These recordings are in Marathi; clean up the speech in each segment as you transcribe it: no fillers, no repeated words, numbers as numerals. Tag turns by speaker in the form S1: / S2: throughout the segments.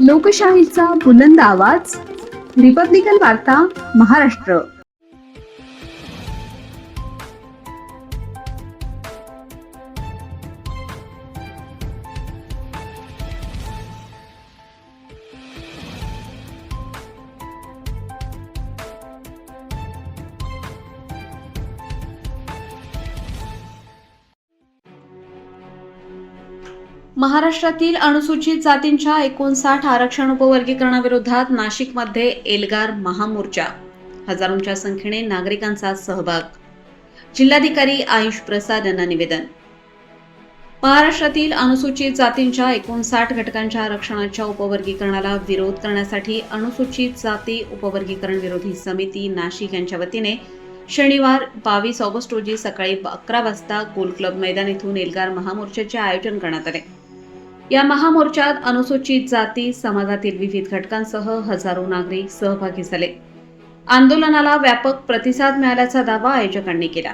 S1: लोकशाहीचा बुलंद आवाज, रिपब्लिकन वार्ता, महाराष्ट्र.
S2: महाराष्ट्रातील अनुसूचित जातींच्या 59 आरक्षण उपवर्गीकरणाविरोधात नाशिकमध्ये एल्गार महामोर्चा. हजारोंच्या संख्येने नागरिकांचा सहभाग. जिल्हाधिकारी आयुष प्रसाद यांना निवेदन. महाराष्ट्रातील अनुसूचित जातींच्या 59 घटकांच्या आरक्षणाच्या उपवर्गीकरणाला विरोध करण्यासाठी अनुसूचित जाती उपवर्गीकरण विरोधी समिती नाशिक यांच्या वतीने शनिवार 22 ऑगस्ट रोजी सकाळी 11 वाजता गोल क्लब मैदान येथून एल्गार महामोर्चाचे आयोजन करण्यात आले. या महामोर्चात अनुसूचित जाती समाजातील विविध घटकांसह हजारो नागरिक सहभागी झाले. आंदोलनाला व्यापक प्रतिसाद मिळाल्याचा दावा आयोजकांनी केला.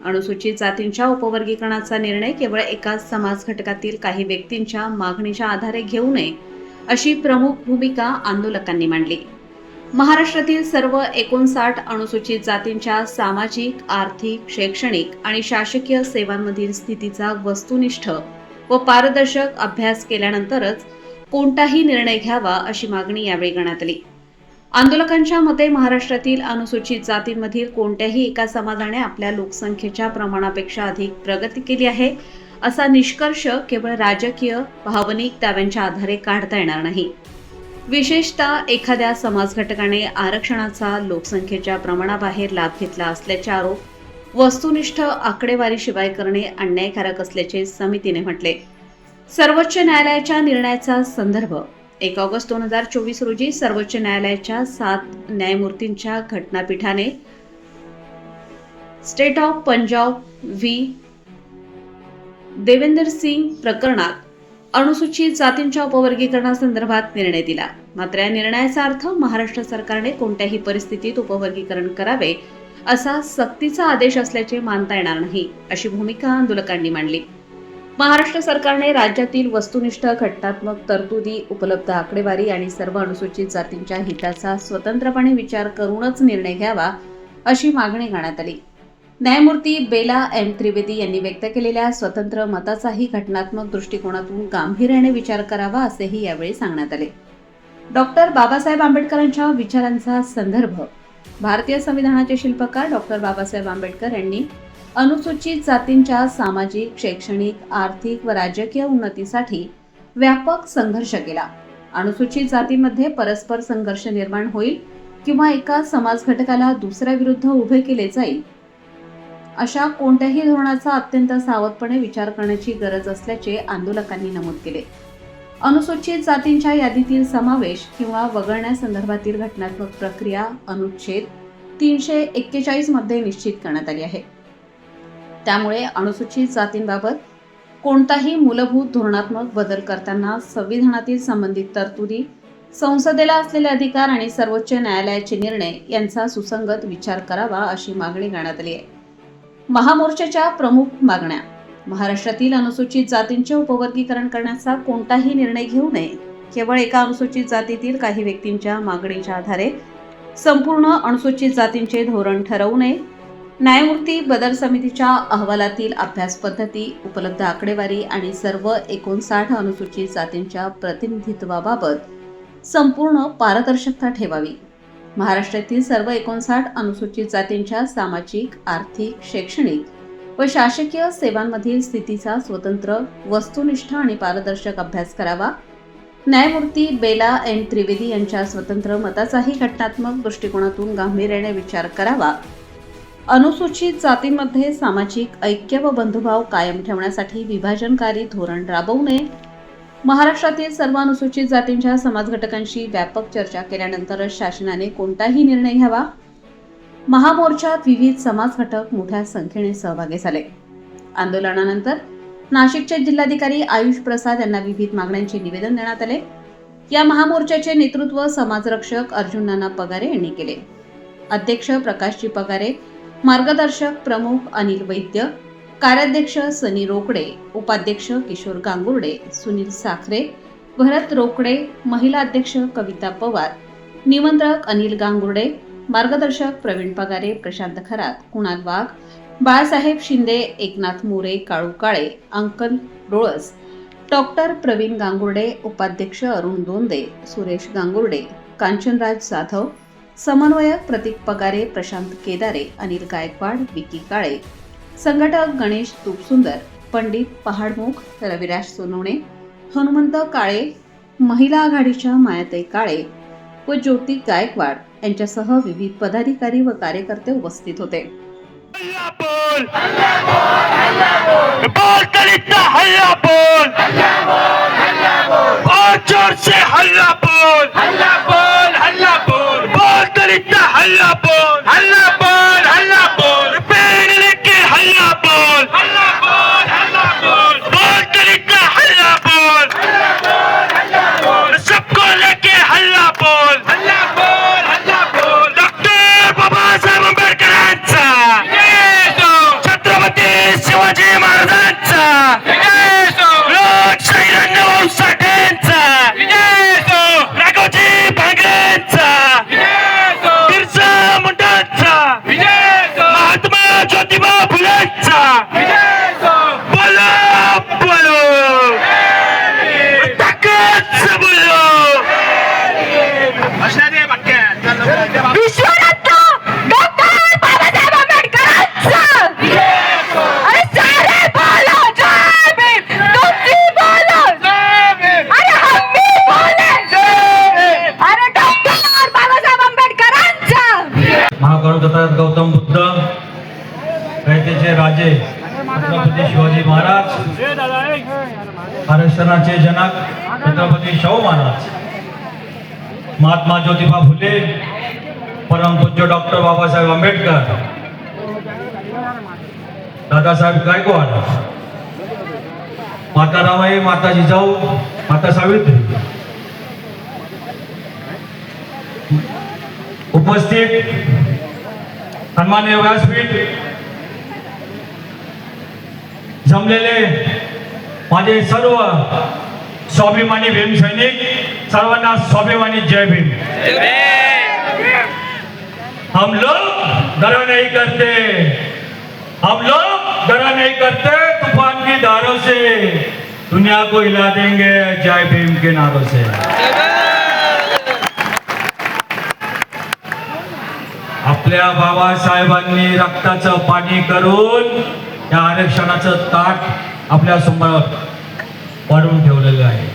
S2: अनुसूचित जातींच्या उपवर्गीकरणाचा निर्णय केवळ एकाच समाज घटकातील काही व्यक्तींच्या मागणीच्या आधारे घेऊ नये अशी प्रमुख भूमिका आंदोलकांनी मांडली. महाराष्ट्रातील सर्व 59 अनुसूचित जातींच्या सामाजिक, आर्थिक, शैक्षणिक आणि शासकीय सेवांमधील स्थितीचा वस्तुनिष्ठ व पारदर्शक अभ्यास केल्यानंतरच कोणताही निर्णय घ्यावा अशी मागणी यावेळी करण्यात आली. आंदोलकांच्या मते महाराष्ट्रातील अनुसूचित जातींमधील कोणत्याही एका समाजाने आपल्या लोकसंख्येच्या प्रमाणापेक्षा अधिक प्रगती केली आहे असा निष्कर्ष केवळ राजकीय भावनिक दाव्यांच्या आधारे काढता येणार नाही. विशेषतः एखाद्या समाज घटकाने आरक्षणाचा लोकसंख्येच्या प्रमाणाबाहेर लाभ घेतला असल्याचे आरोप वस्तुनिष्ठ आकडेवारीशिवाय करणे अन्यायकारक असल्याचे समितीने म्हटले. सर्वोच्च न्यायालयाच्या निर्णयाचा संदर्भ. 1 ऑगस्ट 2024 रोजी सर्वोच्च न्यायालयाच्या 7 न्यायमूर्तींच्या घटनापीठाने state of Punjab v Devender Singh प्रकरणात अनुसूचित जातींच्या उपवर्गीकरणासंदर्भात निर्णय दिला. मात्र या निर्णयाचा अर्थ महाराष्ट्र सरकारने कोणत्याही परिस्थितीत उपवर्गीकरण करावे असा सक्तीचा आदेश असल्याचे मानता येणार नाही अशी भूमिका आंदोलकांनी मांडली. महाराष्ट्र सरकारने राज्यातील वस्तुनिष्ठ घटनात्मक तरतुदी, उपलब्ध आकडेवारी आणि सर्व अनुसूचित जातींच्या हिताचा स्वतंत्रपणे विचार करूनच निर्णय घ्यावा अशी मागणी करण्यात आली. न्यायमूर्ती बेला एम त्रिवेदी यांनी व्यक्त केलेल्या स्वतंत्र मताचाही घटनात्मक दृष्टिकोनातून गांभीर्याने विचार करावा असेही यावेळी सांगण्यात आले. डॉक्टर बाबासाहेब आंबेडकरांच्या विचारांचा संदर्भ. भारतीय संविधानाचे शिल्पकार डॉक्टर बाबासाहेब आंबेडकर यांनी अनुसूचित जातींच्या सामाजिक, शैक्षणिक, आर्थिक व राजकीय उन्नतीसाठी व्यापक संघर्ष केला. अनुसूचित जातींमध्ये परस्पर संघर्ष निर्माण होईल किंवा एका समाज घटकाला दुसऱ्याविरुद्ध उभे केले जाईल अशा कोणत्याही धोरणाचा अत्यंत सावधपणे विचार करण्याची गरज असल्याचे आंदोलकांनी नमूद केले. अनुसूचित जातींच्या यादीतील समावेश किंवा वगळण्यासंदर्भातील घटनात्मक प्रक्रिया अनुच्छेद 341 मध्ये निश्चित करण्यात आली आहे. त्यामुळे अनुसूचित जातींबाबत कोणताही मूलभूत धोरणात्मक बदल करताना संविधानातील संबंधित तरतुदी, संसदेला असलेले अधिकार आणि सर्वोच्च न्यायालयाचे निर्णय यांचा सुसंगत विचार करावा अशी मागणी करण्यात आली आहे. महामोर्चाच्या प्रमुख मागण्या. महाराष्ट्रातील अनुसूचित जातींचे उपवर्गीकरण करण्याचा कोणताही निर्णय घेऊ नये. केवळ एका अनुसूचित जातीतील काही व्यक्तींच्या मागणीच्या आधारे संपूर्ण अनुसूचित जातींचे धोरण ठरवू नये. न्यायमूर्ती बदर समितीच्या अहवालातील अभ्यास पद्धती, उपलब्ध आकडेवारी आणि सर्व 59 अनुसूचित जातींच्या प्रतिनिधित्वाबाबत संपूर्ण पारदर्शकता ठेवावी. महाराष्ट्रातील सर्व 59 अनुसूचित जातींच्या सामाजिक, आर्थिक, शैक्षणिक व शासकीय सेवांमधील स्थितीचा स्वतंत्र, वस्तुनिष्ठ आणि पारदर्शक अभ्यास करावा. न्यायमूर्ती बेला एम त्रिवेदी यांच्या स्वतंत्र मताचाही घटनात्मक दृष्टिकोनातून गांभीर्याने विचार करावा. अनुसूचित जातींमध्ये सामाजिक ऐक्य व बंधुभाव कायम ठेवण्यासाठी विभाजनकारी धोरण राबवू नये. महाराष्ट्रातील सर्व अनुसूचित जातींच्या समाज घटकांशी व्यापक चर्चा केल्यानंतरच शासनाने कोणताही निर्णय घ्यावा. महामोर्चात विविध समाज घटक मोठ्या संख्येने सहभागी झाले. आंदोलनानंतर नाशिकचे जिल्हाधिकारी आयुष प्रसाद यांना विविध मागण्यांचे निवेदन देण्यात आले. या महामोर्चाचे नेतृत्व समाजरक्षक अर्जुन नाना पगारे यांनी केले. अध्यक्ष प्रकाशजी पगारे, मार्गदर्शक प्रमुख अनिल वैद्य, कार्याध्यक्ष सनी रोकडे, उपाध्यक्ष किशोर गांगुर्डे, सुनील साखरे, भरत रोकडे, महिला अध्यक्ष कविता पवार, निमंत्रक अनिल गांगुर्डे, मार्गदर्शक प्रवीण पगारे, प्रशांत खरात, कुणाल वाघ, बाळासाहेब शिंदे, एकनाथ मोरे, काळू काळे, अंकल डोळस, डॉक्टर प्रवीण गांगुर्डे, उपाध्यक्ष अरुण दोंदे, सुरेश गांगुर्डे, कांचनराज जाधव, समन्वयक प्रतीक पगारे, प्रशांत केदारे, अनिल गायकवाड, विकी काळे, संघटक गणेश तुपसुंदर, पंडित पहाडमुख, रविराज सोनवणे, हनुमंत काळे, महिला आघाडीच्या मायाताई काळे व ज्योती गायकवाड यांच्यासह विविध पदाधिकारी व कार्यकर्ते उपस्थित होते.
S3: हल्ला बोल बोल दलित हल्ला बोल और जोर से हल्ला बोल बोल दलित हल्ला बोल पेड़ लेके हल्ला बोल बोल दलित हल्ला बोल सबको लेके हल्ला बोल डॉक्टर बाबासाहेब आंबेडकरांचा छत्रपती शिवाजी महाराजांचा लोकशाही भाऊ साठेंचा राघोजी भांगरेंचा बिरसा मुंडांचा महात्मा ज्योतिबा फुलेंचा बोलो बोलो ताकद से बोलो
S4: विश्वरत्न डॉक्टर बाबासाहेब आंबेडकरांचा अरे सारे बोलो जय भीम तुमची बोलो अरे हम भी बोले अरे डॉक्टर बाबासाहेब आंबेडकरांचा
S5: महाकाळ दत्तात्रय गौतम बुद्ध रयतेचे राजे छत्रपती शिवाजी महाराज, आरक्षणाचे जनक छत्रपती शाहू महाराज, महात्मा ज्योतिबा फुले, परमपूज्य डॉक्टर बाबासाहेब आंबेडकर, दादासाहेब गायकवाड, माता रमाई, माता जिजाऊ, माता सावित्री, उपस्थित सन्माननीय व्यासपीठ जमलेले माझे सर्व स्वाभिमानी भीम सैनिक, सर्वांना स्वाभिमानी जय भीम. हम लोग डरा नहीं करते, हम लोग डरा नहीं करते, तूफान की धारों से दुनिया को हिला देंगे जय भीम के नारों से. आपल्या बाबासाहेबांनी रक्ताचं पाणी करून या आरक्षणाचं ताट आपल्या समोर वाढवून ठेवलेलं आहे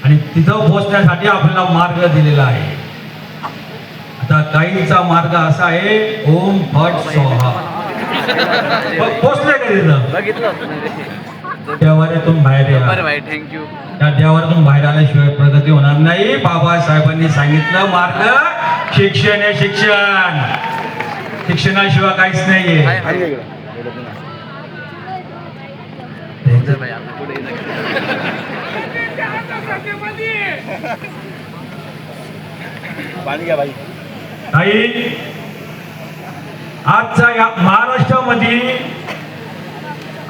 S5: आणि तिथं पोहोचण्यासाठी आपल्याला मार्ग दिलेला आहे. आता काहींचा मार्ग असा आहे ओम फट स्वाहा. पोहोचले का तिथं? देवाऱ्यातून बाहेर या.
S6: थँक्यू.
S5: त्या देवाऱ्यातून बाहेर आल्याशिवाय प्रगती होणार नाही. बाबासाहेबांनी सांगितलं मार्ग शिक्षण आहे, शिक्षण. शिक्षणाशिवाय काहीच नाहीये. ताई, आजच्या या महाराष्ट्रामध्ये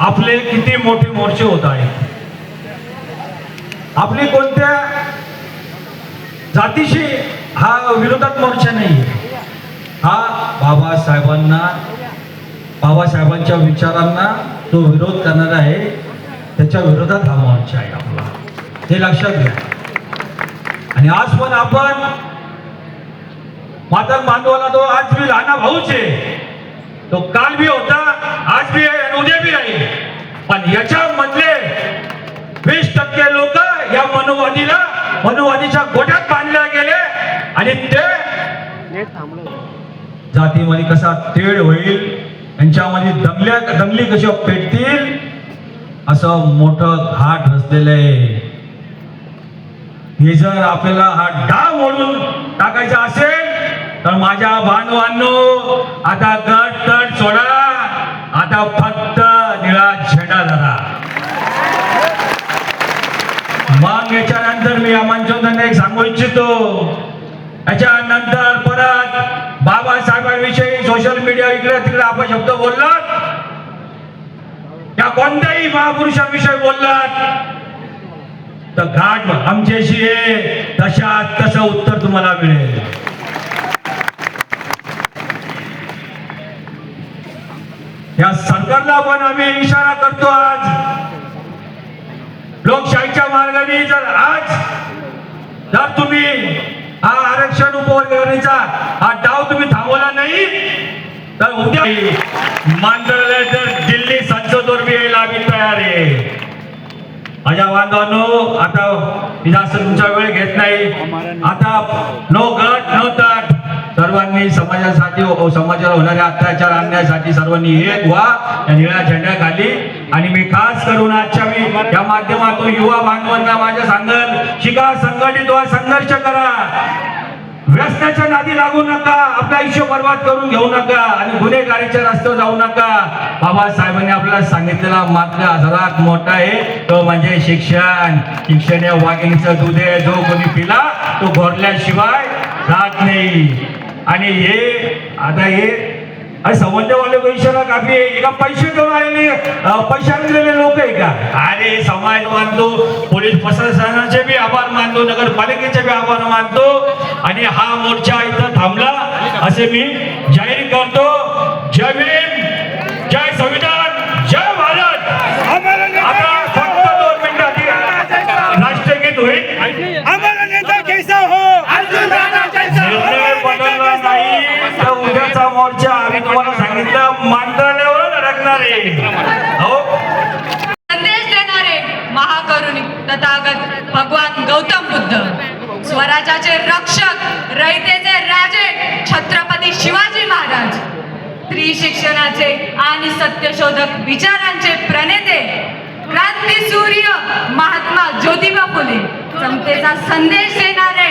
S5: आपले किती मोठे मोर्चे होत आहेत. आपली कोणत्या जातीशी हा विरोधात मोर्चा नाही, हा बाबासाहेबांच्या विचारांना जो विरोध करणार आहे त्याच्या विरोधात हा मोर्चा आहे आपला. हे लक्षात घ्या. आणि आज पण आपण मातंग बांधवाला तो आज भी लहाना भाऊच आहे. तो काल भी होता, आज भी आहे आणि उद्या भी राहील. पण याच्यामधले 20% लोक या मनुवादीच्या गोठ्यात बांधले गेले आणि ते जातीमध्ये कसा तेढ होईल, यांच्यामध्ये दंगली कशा पेटतील, असं मोठं घाट रचलेलं आहे. हे जर आपल्याला हा डाव मोडून टाकायचा असेल तर माझ्या बांधवांनो, आता गट तट सोडा, आता फक्त निळा झेंडा धरा. मग याच्यानंतर मी या मंचावर एक सांगू इच्छितो, याच्यानंतर परत बाबासाहेबांविषयी सोशल मीडिया इकडे तिकडे आपण शब्द बोललात, त्या कोणत्याही महापुरुषांविषयी बोललात तर गाठ आमच्याशी आहे तशात तसं उत्तर तुम्हाला मिळेल. या सरकारला पण आम्ही इशारा करतो. आज लोकशाहीच्या मार्गाने जर तुम्ही हा आरक्षण उपवर्गीकरणाचा हा डाव तुम्ही थांबवला नाही तर उद्या मंत्रालय तर दिल्ली संसदवर बी यायला आम्ही तयार आहे. माझ्या बांधवांनो, आता मी जास्त तुमचा वेळ घेत नाही. आता नो गट नो तट, सर्वांनी समाजासाठी समाजाला होणाऱ्या अत्याचार आणण्यासाठी सर्वांनी एक व्हा या निळ्या झेंड्याखाली. आणि मी खास करून आजच्या मी या माध्यमातून युवा बांधवांना माझ्या सांगेन, शिका, संघटित व्हा, संघर्ष करा, व्यसनाच्या नादी लागू नका, आपलं आयुष्य बर्बाद करून घेऊ नका आणि गुन्हेगारीच्या रस्त्यावर जाऊ नका. बाबासाहेबांनी आपल्याला सांगितलेला मात्र सर्वात मोठा आहे तो म्हणजे शिक्षण. शिक्षण या वाघिणीचं दूध आहे, जो कोणी पिला तो घोरल्याशिवाय राहत नाही. आणि हे आता हे संबंधवाले को इशारा काफी आहे का? पैसे देऊन आलेले पैशाने दिलेले लोक आहे का? अरे समाज मानतो, पोलीस प्रशासनाचे बी आभार मानतो, नगरपालिकेचे बी आभार मानतो. आणि हा मोर्चा इथं थांबला असे मी जाहीर करतो. जय भीम, जय संविधान, जय भारत. आता फक्त 2 मिनिटात राष्ट्रगीत होईल.
S3: हमारा नेता कैसा हो,
S5: निर्णय बदलला नाही तर उद्याचा मोर्चा आम्ही तुम्हाला सांगितलं मंत्रालयावर अडकणार आहे. हो,
S4: संदेश देणारे महाकरुणी तथागत भगवान गौतम बुद्ध, स्वराज्याचे रक्षक, रयतेचे राजे छत्रपती शिवाजी महाराज, स्त्री शिक्षणाचे आणि सत्यशोधक विचारांचे प्रणेते क्रांती सूर्य महात्मा ज्योतिबा फुले, समतेचा संदेश देणारे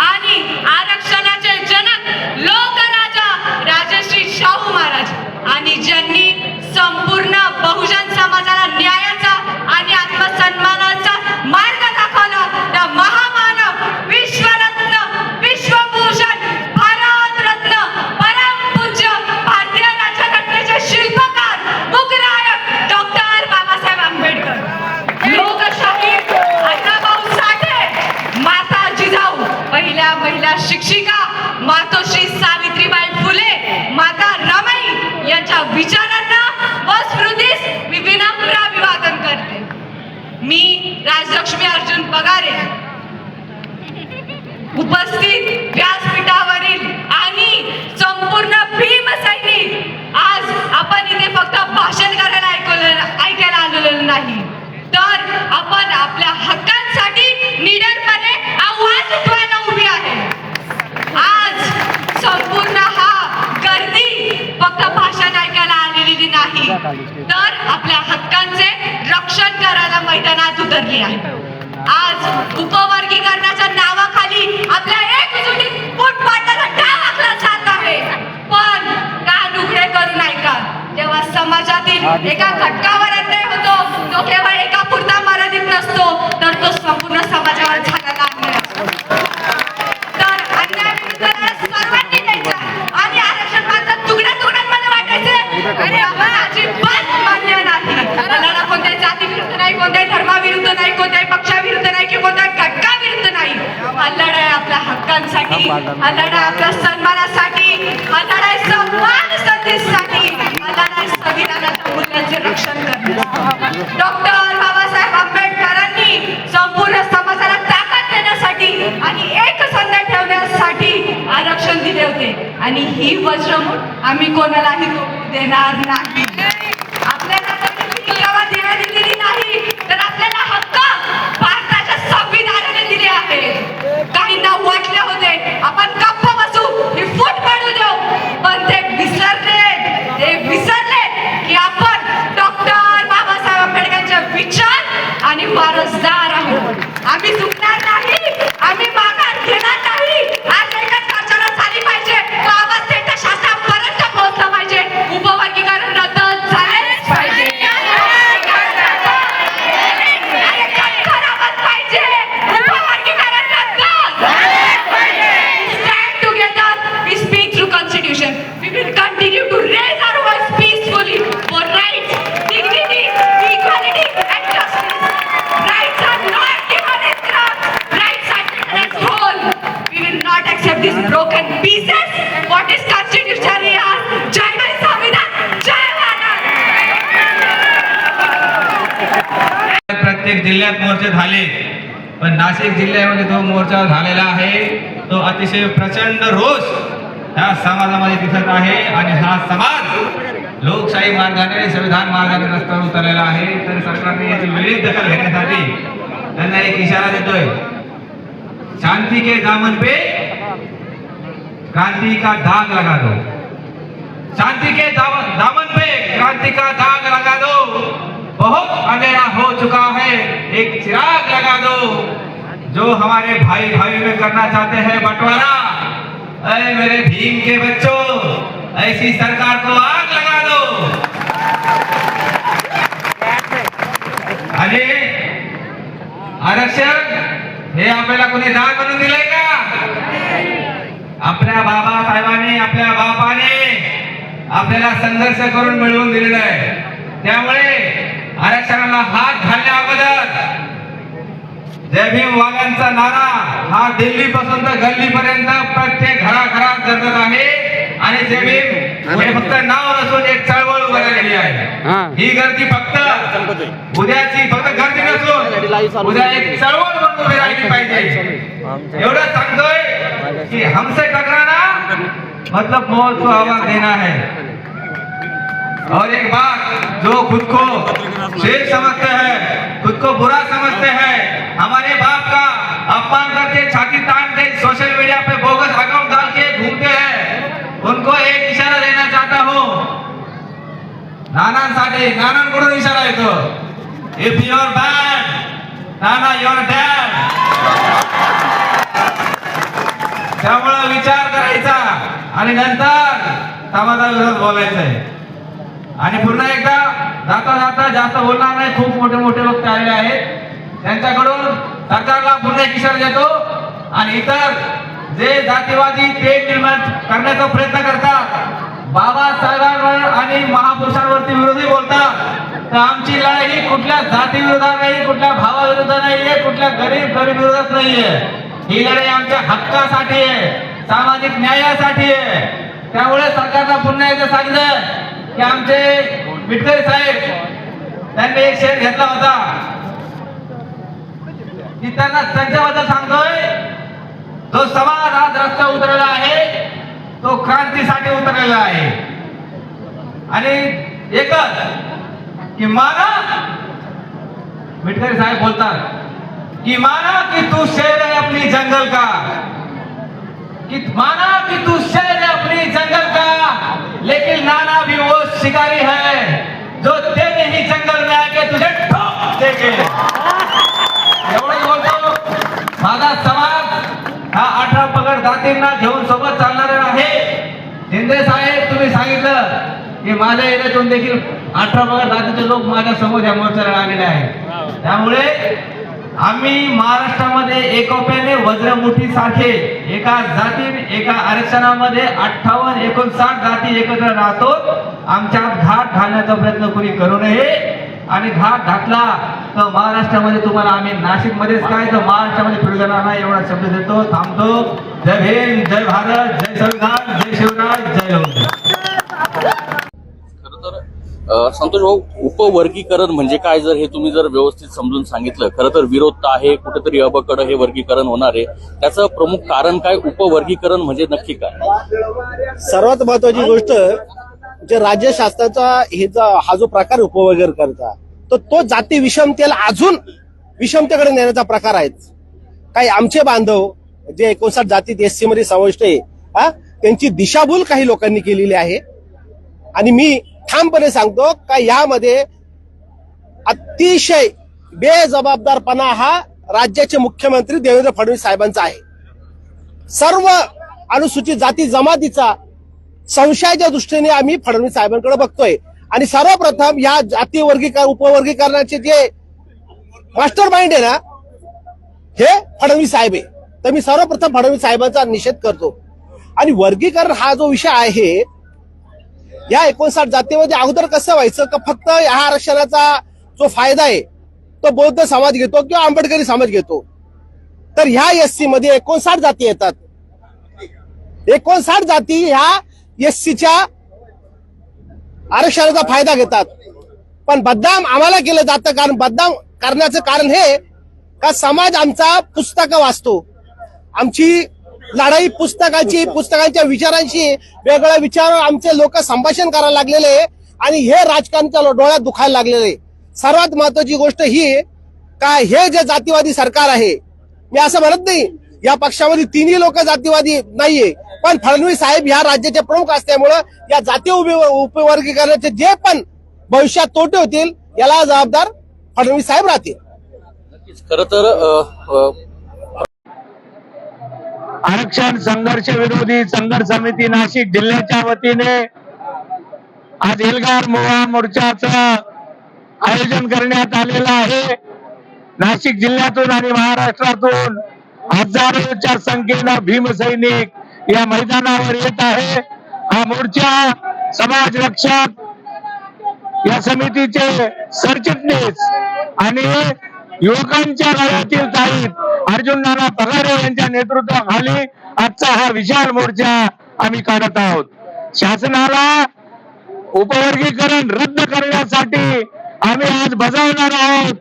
S4: आणि आरक्षणाचे जनक लोकराजा राजश्री शाहू महाराज, आणि ज्यांनी संपूर्ण बहुजन समाजाला न्यायाचा आणि आत्मसन्मानाचा मार्ग दाखवला त्या महामानव, विश्वरत्न, विश्वभूषण, भारतरत्न, परमपूज्य भारतीय राज्यघटनेचे शिल्पकार, मुखनायक डॉक्टर बाबासाहेब आंबेडकर, लोकशाही अण्णाभाऊ साठे, माता जिजाऊ, पहिल्या महिला शिक्षिका मातोश्री सावित्रीबाई फुले, माता रमाई यांच्या विचारांना व स्मृतीस मी विनम्र अभिवादन करते. मी राजलक्ष्मी अर्जुन पगारे, उपस्थित व्यासपीठावरील आणि संपूर्ण भीम सैनिक, आज आपण इथे फक्त भाषण करायला ऐकायला आलेलो नाही, तर आपण आपल्या हक्कांसाठी निडरपणे आवाज उठवायला उभी आहे. आज संपूर्ण हा गर्दी फक्त भाषण ऐकायला आलेली नाही, तर आपल्या हक्कांचे रक्षण करायला मैदानात उतरली आहे. आज उपवर्गीकरणाच्या नावाखाली आपल्या एकजुटीत फूट पाडण्याचा डाव आखला जात आहे. पण कान उघडे करून ऐका, जेव्हा समाजातील एका घटकावर अन्याय होतो तो केवळ एका पुरता मर्यादित नसतो, तर तो संपूर्ण समाजावर झालेला अन्याय असतो. तर अन्याय विरुद्ध सर्वांनी द्यायचा आणि आरक्षण मात्र तुकड्या तुकड्यांमध्ये वाटायचे, अरे आम्हाला अजिबात मान्य नाही. लढा कोणत्याही जाती विरुद्ध नाही, कोणत्याही धर्माविरुद्ध नाही, कोणत्याही पक्षाविरुद्ध नाही की कोणत्याही घटकाविरुद्ध नाही. हा लढा आहे आपल्या हक्कांसाठी, हा लढा आपल्या सन्मानासाठी, हा लढा आहे सन्मान संदेशासाठी, हा लढा आहे संविधानाच्या मूल्यांचे रक्षण करण्यासाठी. डॉक्टर बाबासाहेब आंबेडकरांनी संपूर्ण समाजाला ताकद देण्यासाठी आणि एक संधी ठेवण्यासाठी आरक्षण दिले होते आणि ही वज्रमूठ आम्ही कोणालाही देणार नाही. आपल्याला केव्हा देण्यात दिलेली नाही, तर आपल्याला हक्क भारताच्या संविधानाने दिले आहेत. काहींना वाटले होते आपण गप्प बसू, ही फूट पडू देऊ, पण ते विसरले की आपण डॉक्टर बाबासाहेब आंबेडकरांचे विचार आणि वारसदार आहोत. आम्ही चुकणार नाही, आम्ही माघार घेणार नाही. आज एकच चर्चा झाली पाहिजे, तो आवाज थेट शासनापर्यंत पोहोचला पाहिजे. उपवर्गीकरण रद्द
S6: प्रत्येक जिल्ह्यात मोर्चे झाले, पण नाशिक जिल्ह्यामध्ये जो मोर्चा झालेला आहे तो अतिशय प्रचंड रोष ह्या समाजामध्ये दिसत आहे आणि हा समाज लोकशाही मार्गाने संविधान मार्गाने रस्त्यावर उतरलेला आहे. तर सरकारने याची वेळीच दखल घेण्यासाठी त्यांना एक इशारा देतोय, शांति के दामन पे क्रांति का दाग लगा दो, शांति के दामन पे क्रांति का दाग लगा दो, बहुत अंधेरा हो चुका है, एक चिराग लगा दो, जो हमारे भाई भाई में करना चाहते हैं बंटवारा, अरे मेरे भीम के बच्चों, ऐसी सरकार को आग लगा दो. आणि आरक्षण हे आपल्याला कोणी दाग बनवून दिलंय का? आपल्या बाबासाहेबांनी, आपल्या बापाने आपल्याला संघर्ष करून मिळवून दिलेलं आहे. त्यामुळे आरक्षणाला हात घालण्या अगोदर जय भीम वाघांचा नारा हा दिल्ली पासून तर गल्ली पर्यंत प्रत्येक घराघरात गरजत आहे. आणि जय भीम हे फक्त नाव नसून एक चळवळ उभी राहिलेली आहे. ही गर्दी फक्त उद्याची फक्त गर्दी नसून उद्या एक चळवळ म्हणून उभी राहिली पाहिजे. एवढं सांगतोय की हमसे टकराना मतलब मौत को आवाज देना है. और एक बात, जो खुद को शेर समझते हैं, खुद को बुरा समझते हैं, हमारे बाप का अपमान करके छाती तान के सोशल मीडिया पे बोगस अकाउंट डाल के घूमते हैं, उनको एक इशारा देना चाहता हूँ. नानांसाठी नानांकडून इशारा येतो, इफ यू आर बॅड नाना यू आर डॅड. त्यामुळे विचार करायचा आणि नंतर समाजाविरोधात बोलायचं आहे. आणि पुन्हा एकदा जाता जाता जास्त बोलणार नाही, खूप मोठे मोठे लोक आलेले आहेत, त्यांच्याकडून सरकारला पुन्हा एक इशारा देतो. आणि इतर जे जातीवादी तेढ निर्माण करण्याचा प्रयत्न करतात, बाबासाहेबांवर आणि महापुरुषांवरती विरोधी बोलतात, तर आमची लढाई ही कुठल्या जाती विरोधात नाही, कुठल्या भावाविरोधात नाहीये, कुठल्या गरीब विरोधात नाहीये. ही लढाई आमच्या हक्कासाठी आहे, सामाजिक न्यायासाठी आहे. त्यामुळे सरकारला पुन्हा एकदा सांगितलं की आमचे मिटकरी साहेब त्यांनी एक शेर घेतला होता की त्यांना त्यांच्याबद्दल सांगतोय, जो समाज आज रस्त्यावर उतरलेला आहे तो क्रांतीसाठी उतरलेला आहे. आणि एकच की माना, मिटकरी साहेब बोलतात कि माना कि तू शेर है अपनी जंगल का, कि माना कि तू शेर है अपनी जंगल का, लेकिन नाना भी वो शिकारी है जो तेरे ही जंगल में आके तुझे ठोक देंगे. एवढं बोलतो. माझा समाज हा 18 पगड जातींना घेऊन सोबत चालणारा आहे. शिंदे साहेब तुम्ही सांगितलं की माझ्या एरियातून देखील 18 पगड जातीचे लोक माझ्या समोर या मोर्चाला आलेले आहेत. त्यामुळे आम्ही महाराष्ट्रामध्ये एकोप्याने वज्रमुठी सारखे एका जाती एका आरक्षणामध्ये 58-59 जाती एकत्र राहतो. आमच्यात घाट घालण्याचा प्रयत्न कोणी करू नये. आणि घाट घातला तर महाराष्ट्रामध्ये तुम्हाला आम्ही नाशिकमध्येच काय तर महाराष्ट्रामध्ये फिरू देणार नाही एवढा शब्द देतो. थांबतो. जय भीम, जय भारत, जय संविधान, जय शिवराज, जय लोक.
S7: संतोष भाऊ, उपवर्गीकरण म्हणजे काय, जर हे तुम्ही जर व्यवस्थित समजून सांगितलं, खरं तर विरोध तर आहे, कुठेतरी अबकडं हे वर्गीकरण होणार आहे, त्याचं प्रमुख कारण काय, उपवर्गीकरण म्हणजे नक्की काय?
S8: सर्वात महत्वाची गोष्ट जे राज्य शासनाचा हा जो प्रकार उपवर्गीकरणाचा तो जाती विषमतेला अजून विषमतेकडे नेण्याचा प्रकार आहे. काही आमचे बांधव जे 59 जातीत एससी मध्ये समाविष्ट आहे त्यांची दिशाभूल काही लोकांनी केलेली आहे. आणि मी ठामपणे सांगतो का यामध्ये अतिशय बेजबाबदारपणा हा राज्याचे मुख्यमंत्री देवेंद्र फडणवीस साहेबांचा आहे. सर्व अनुसूचित जाती जमातीचा संशयाच्या दृष्टीने आम्ही फडणवीस साहेबांकडे बघतोय. आणि सर्वप्रथम या जाती उपवर्गीकरणाचे जे मास्टर माइंड आहे ना हे फडणवीस साहेब आहे. तर मी सर्वप्रथम फडणवीस साहेबांचा निषेध करतो. आणि वर्गीकरण हा जो विषय आहे या 59 जातीमध्ये अगोदर कसं व्हायचं का फक्त या आरक्षणाचा जो फायदा आहे तो बौद्ध समाज घेतो किंवा आंबेडकरी समाज घेतो. तर ह्या एससी मध्ये 59 जाती येतात. 59 जाती ह्या एससीच्या आरक्षणाचा फायदा घेतात. पण बदनाम आम्हाला केलं जातं कारण बदनाम करण्याचं कारण हे का समाज आमचा पुस्तकं वाचतो. आमची लढाई पुस्तकांच्या विचारांशी वेगळ्या विचारावर आमचे लोक संभाषण करायला लागलेले आणि हे राजकारणाच्या डोळ्यात दुखायला लागलेले. सर्वात महत्वाची गोष्ट ही का हे जे जातीवादी सरकार आहे, मी असं म्हणत नाही या पक्षामध्ये तिन्ही लोक जातीवादी नाहीये, पण फडणवीस साहेब या राज्याचे प्रमुख असल्यामुळं या जातीय उपवर्गीकरणाचे जे पण भविष्यात तोटे होतील याला जबाबदार फडणवीस साहेब राहतील.
S7: खरं तर
S5: आरक्षण संघर्ष विरोधी संघर्ष समिती नाशिक जिल्ह्याच्या वतीने आज एल्गार मोर्चाचं आयोजन करण्यात आलेलं आहे. नाशिक जिल्ह्यातून आणि महाराष्ट्रातून हजारोच्या संख्येनं भीमसैनिक या मैदानावर येत आहे. हा मोर्चा समाज रक्षक या समितीचे सरचिटणीस आणि युवकांच्या गळ्यातील ताईत अर्जुन नाना पगारे यांच्या नेतृत्वाखाली आजचा हा विशाल मोर्चा आम्ही काढत आहोत. शासनाला उपवर्गीकरण रद्द करण्यासाठी आम्ही आज बजावणार आहोत.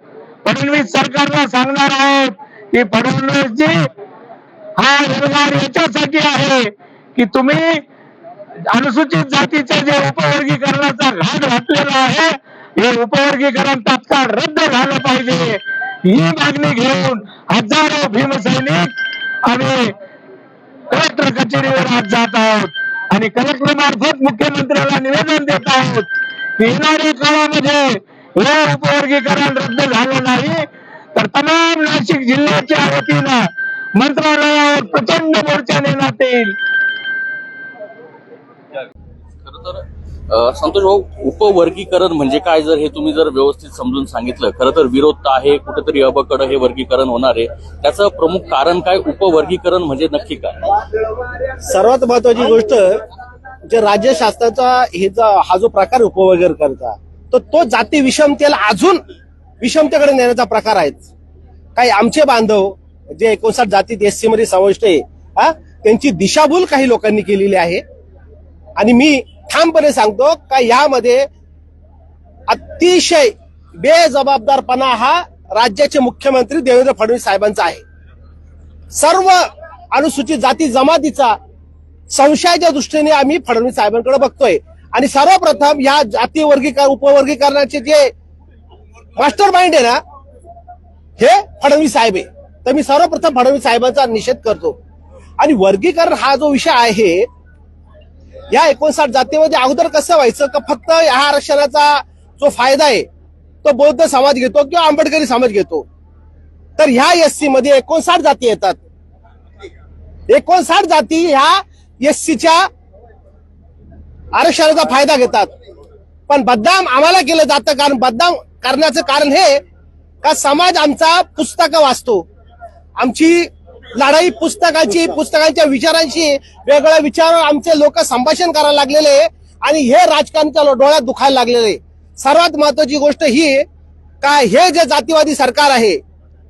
S5: फडणवीस सरकारला सांगणार आहोत की फडणवीसजी हा एल्गार याच्यासाठी आहे की तुम्ही अनुसूचित जातीचे जे उपवर्गीकरणाचा घाट घातलेला आहे हे उपवर्गीकरण तात्काळ रद्द झालं पाहिजे. ही मागणी घेऊन हजारो भीमसैनिक आम्ही कलेक्टर कचेरीवर आज जात आहोत आणि कलेक्टर मार्फत मुख्यमंत्र्याला निवेदन देत आहोत की येणाऱ्या काळामध्ये हे उपवर्गीकरण रद्द झालं नाही तर तमाम नाशिक जिल्ह्याच्या वतीनं मंत्रालयावर प्रचंड मोर्चा नेण्यात येईल.
S7: खरं तर संतोष भाऊ, उपवर्गीकरण म्हणजे काय जर हे तुम्ही जर व्यवस्थित समजून सांगितलं. खरं तर विरोध तर आहे, कुठेतरी अबकड हे वर्गीकरण होणार आहे. त्याचं प्रमुख कारण काय, उपवर्गीकरण म्हणजे नक्की काय?
S8: सर्वात महत्वाची गोष्ट जे राज्य शासनाचा हा जो प्रकार उपवर्गीकरणाचा तो जाती विषमतेला अजून विषमतेकडे नेण्याचा प्रकार आहे. काही आमचे बांधव जे 59 जातीत एससी मध्ये समाविष्ट आहे त्यांची दिशाभूल काही लोकांनी केलेली आहे आणि मी ठामपणे सांगतो का यामध्ये अतिशय बेजबाबदारपणा हा राज्याचे मुख्यमंत्री देवेंद्र फडणवीस साहेबांचा आहे. सर्व अनुसूचित जाती जमातीचा संशयाच्या दृष्टीने आम्ही फडणवीस साहेबांकडे बघतोय आणि सर्वप्रथम या जाती उपवर्गीकरणाचे जे मास्टर माइंड आहे ना हे फडणवीस साहेब आहे. तर मी सर्वप्रथम फडणवीस साहेबांचा निषेध करतो. आणि वर्गीकरण हा जो विषय आहे या 59 जातीमध्ये अगोदर कसं व्हायचं का फक्त या आरक्षणाचा जो फायदा आहे तो बौद्ध समाज घेतो किंवा आंबेडकरी समाज घेतो. तर ह्या एससी मध्ये 59 जाती येतात. 59 जाती ह्या एससीच्या आरक्षणाचा फायदा घेतात. पण बदनाम आम्हाला केलं जातं कारण बदनाम करण्याचं कारण हे का समाज आमचा पुस्तकं वाचतो. आमची लढाई पुस्तकांच्या विचारांशी वेगळ्या विचारावर आमचे लोक संभाषण करायला लागलेले आणि हे राजकारणाच्या डोळ्यात दुखायला लागलेले. सर्वात महत्वाची गोष्ट ही का हे जे जातीवादी सरकार आहे,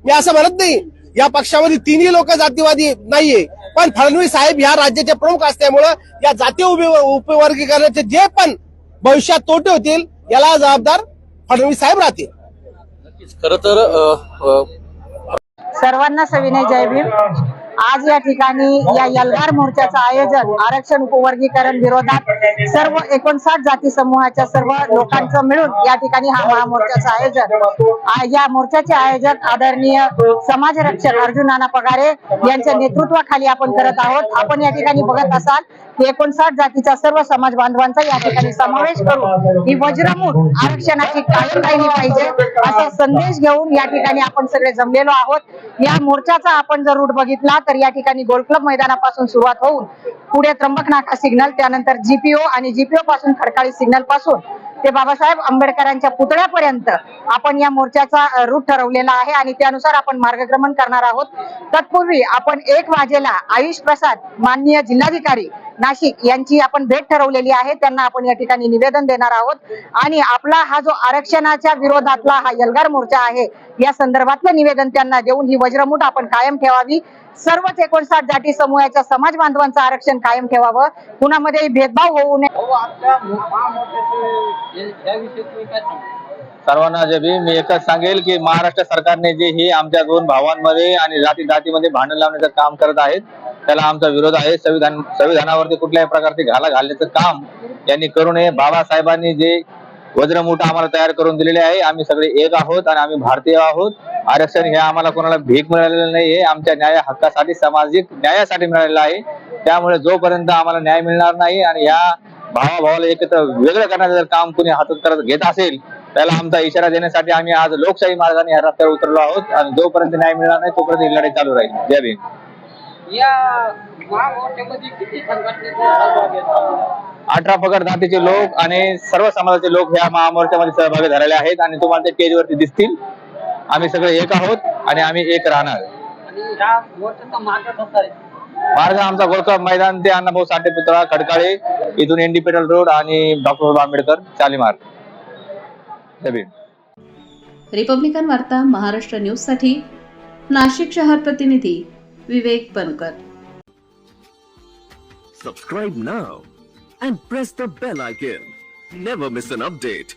S8: मी असं म्हणत नाही या पक्षामध्ये तिन्ही लोक जातीवादी नाहीये, पण फडणवीस साहेब या राज्याचे प्रमुख असल्यामुळं या जातीय उपवर्गीकरणाचे जे पण भविष्यात तोटे होतील याला जबाबदार फडणवीस साहेब राहतील.
S7: खरं तर
S9: सर्वांना सविनय जय भीम. आज या ठिकाणी या एल्गार मोर्चाचं आयोजन आरक्षण उपवर्गीकरण विरोधात सर्व 59 जाती समूहाच्या सर्व लोकांचं मिळून या ठिकाणी हा महामोर्चाचं आयोजन या मोर्चाचे आयोजक आदरणीय समाज रक्षक अर्जुन नाना पगारे यांच्या नेतृत्वाखाली आपण करत आहोत. आपण या ठिकाणी बघत असाल की 59 जातीच्या सर्व समाज बांधवांचा या ठिकाणी समावेश करून ही वज्रमूठ आरक्षणाची कायम राहिली पाहिजे असा संदेश घेऊन या ठिकाणी आपण सगळे जमलेलो आहोत. या मोर्चाचा आपण जर रूट बघितला तर या ठिकाणी गोल क्लब मैदानापासून सुरुवात होऊन पुढे त्र्यंबक नाका सिग्नल, त्यानंतर जीपीओ आणि जीपीओ पासून खडकाळी सिग्नल पासून ते बाबासाहेब आंबेडकरांच्या पुतळ्यापर्यंत आपण या मोर्चाचा रूट ठरवलेला आहे आणि त्यानुसार आपण मार्गक्रमण करणार आहोत. तत्पूर्वी आपण 1 वाजेला आयुष प्रसाद माननीय जिल्हाधिकारी नाशिक यांची आपण भेट ठरवलेली आहे. त्यांना आपण या ठिकाणी निवेदन देणार आहोत आणि आपला हा जो आरक्षणाच्या विरोधातला हा एल्गार मोर्चा आहे या संदर्भातलं निवेदन त्यांना देऊन ही वज्रमूठ आपण कायम ठेवावी. सर्वच 59 जाती समूहाच्या समाज बांधवांचं आरक्षण कायम ठेवावं, कुणामध्ये भेदभाव होऊ नये.
S6: सर्वांना जय भीम. मी एकच सांगेल की महाराष्ट्र सरकारने जे ही आमच्या दोन भावांमध्ये आणि जातीमध्ये भांडण लावण्याचं काम करत आहेत त्याला आमचा विरोध आहे. संविधानावरती कुठल्याही प्रकारची घाला घालण्याचं काम यांनी करू नये. बाबासाहेबांनी जे वज्रमूठ आम्हाला तयार करून दिलेले आहे, आम्ही सगळे एक आहोत आणि आम्ही भारतीय आहोत. आरक्षण हे आम्हाला कोणाला भीक मिळालेलं नाही, हे आमच्या न्याय हक्कासाठी सामाजिक न्यायासाठी मिळालेलं आहे. त्यामुळे जोपर्यंत आम्हाला न्याय मिळणार नाही आणि या भावाभावाला एकत्र वेगळं करण्याचं जर काम कोणी हातात करत घेत असेल त्याला आमचा इशारा देण्यासाठी आम्ही आज लोकशाही मार्गाने या रस्त्यावर उतरलो आहोत आणि जोपर्यंत न्याय मिळणार नाही तोपर्यंत ही लढाई चालू राहील. जय भीम.
S10: या महामोर्चामध्ये किती संघटनेचे सहभागी आहेत?
S6: 18 पगड जातीचे लोक आणि सर्व समाजाचे लोक ह्या महामोर्चामध्ये सहभागी झालेले आहेत आणि तुम्हाला ते पेजवरती दिसतील. आम्ही सगळे एक आहोत आणि आम्ही एक राहणार.
S10: आणि ह्या मोर्चाचा मार्ग कसा आहे?
S6: मार्ग आमचा गोलका मैदान ते अण्णाभाऊ साठे पुतळा खडकाळे, इथून इंडिपेंडल रोड आणि डॉक्टर आंबेडकर शालीमार. जय भीम.
S2: रिपब्लिकन वार्ता महाराष्ट्र न्यूज साठी नाशिक शहर प्रतिनिधी विवेक बनकर.
S11: Subscribe now and press the bell icon. Never miss an update.